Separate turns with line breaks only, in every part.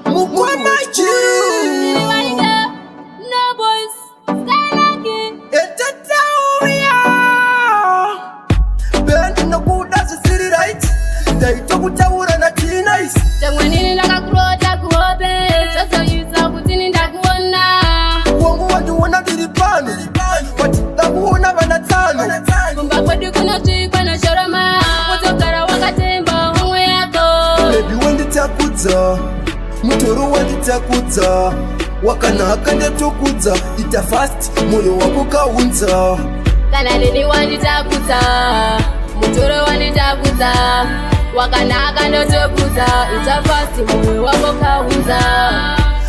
Mukwana Juu.
No boys, Skylaki.
Etataria. Bendi no kuda city right. Daito kutaura na nice.
Tangwanini nakakurota kuope. Sasa yusa kutini ndakuona.
Wangu wanjuona diripano. Watitakuona vanatano.
Kumba kwedi kuna chikwa na shoroma. Kutokara wakatemba hongo yako.
Baby wenditakuza. Mutoro wanditakuza. Wakanaka ndatokuza. Ita fast moyo wako kaunza.
Kana nini wanditakuza. Mutoro wanditakuza. Wakanaka ndatokuza. Ita fast moyo wako kaunza.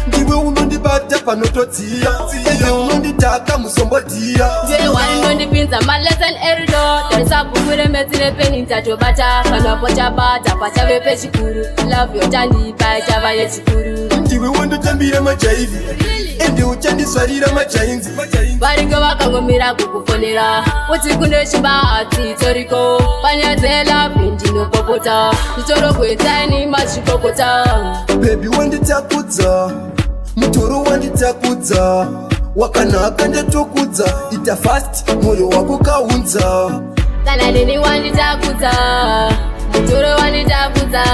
Ndiwe unondibata panototia. Ende unonditaka musombotia.
Ndiwe wanondipinza malesen erido. Teresa bukure metine peni ntatobata. Kana pocha bata pacha vepe chikuru. Love yotandi pa chava ye chikuru.
Ndiwe wandotambira machaivi. Ende uchandiswarira machainzi.
Variko vakangomira kukufonera. Uti kunde shimba ati toriko. Panyazela pinji no popota. Nitoro kwetani machikokota.
Baby wanditakuza. Mutoro wanditakuza. Wakanaka ndatokuza. Ita fast moyo wako kaunza.
Kana nini wanditakuza. Mutoro wanditakuza.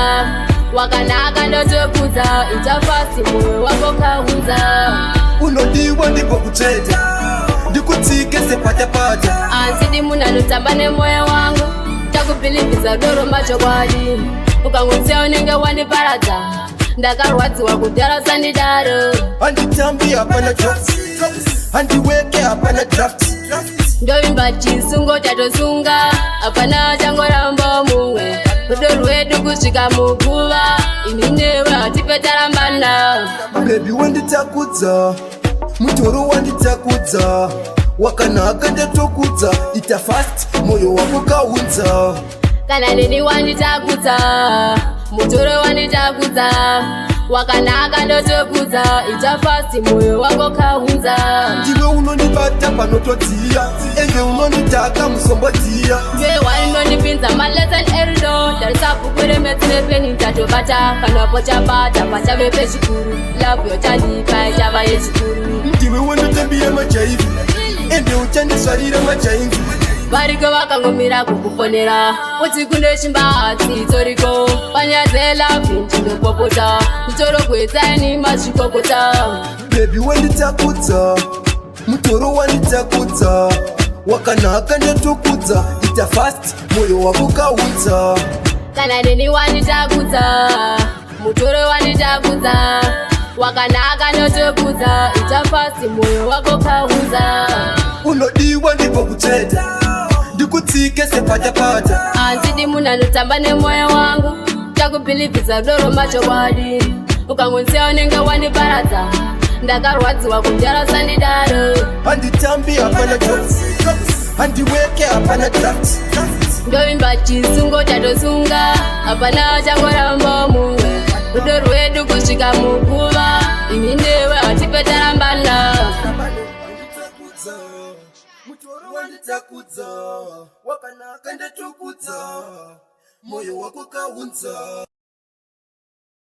Wakanaka ndatokuza. Ita fast moyo wako kaunza.
Unodiwa ndipo kucheta. Ndikutike sepata pata.
Ansidi muna nutamba ne moyo wangu. Takupilipiza doro macho kwadi. Ukangusia unenge wandiparata. Ndakarwadziwa kudhara sandidaro.
Anditambi hapana draft. Andiweke hapana draft.
Ndovimba chisungo chatosunga. Hapana changoramba mumwe. Rudo rwedu kusvika muguva. Ini newe hatipetarambana.
Baby wanditakuza. Mutoro wanditakuza. Wakanaka ndatokuza. Ita fast moyo wako kaunza.
Kana nini wanditakuza. Mutoro wanditakuza. Wakanaka ndatokuza. Ita fast moyo wako kaunza.
Ndiwe unondibata panototia. Ende unonditaka musombotia.
Ndiwe wanondipinza malesen erido. Teresa bukure metine peni ntatobata. Kana pocha bata pacha vepe chikuru. Love yotandi pa chava ye chikuru.
Ndiwe wandotambira machaivi. Ende uchandiswarira machainzi.
Variko vakangomira kukufonera. Uti kunde shimba ati toriko. Panyazela pinji no popota. Nitoro kwetani machikokota.
Baby wanditakuza. Mutoro wanditakuza. Wakanaka ndatokuza. Ita fast moyo wako kaunza.
Kana nini wanditakuza. Mutoro wanditakuza. Wakanaka ndatokuza. Ita fast moyo wako kaunza.
Unodiwa ndipo kucheta. Ndikutike sepata pata.
Ansidi muna nutamba ne moyo wangu. Takupilipiza doro macho kwadi. Ukangusia unenge wandiparata. Ndakarwadziwa kudhara sandidaro.
Anditambi hapana draft. Andiweke hapana draft.
Ndovimba chisungo chatosunga. Hapana changoramba mumwe. Rudo rwedu kusvika muguva. Ini newe hatipetarambana.
Mutoro wanditakuza. Wakanaka ndatokuza. Moyo wako kaunza.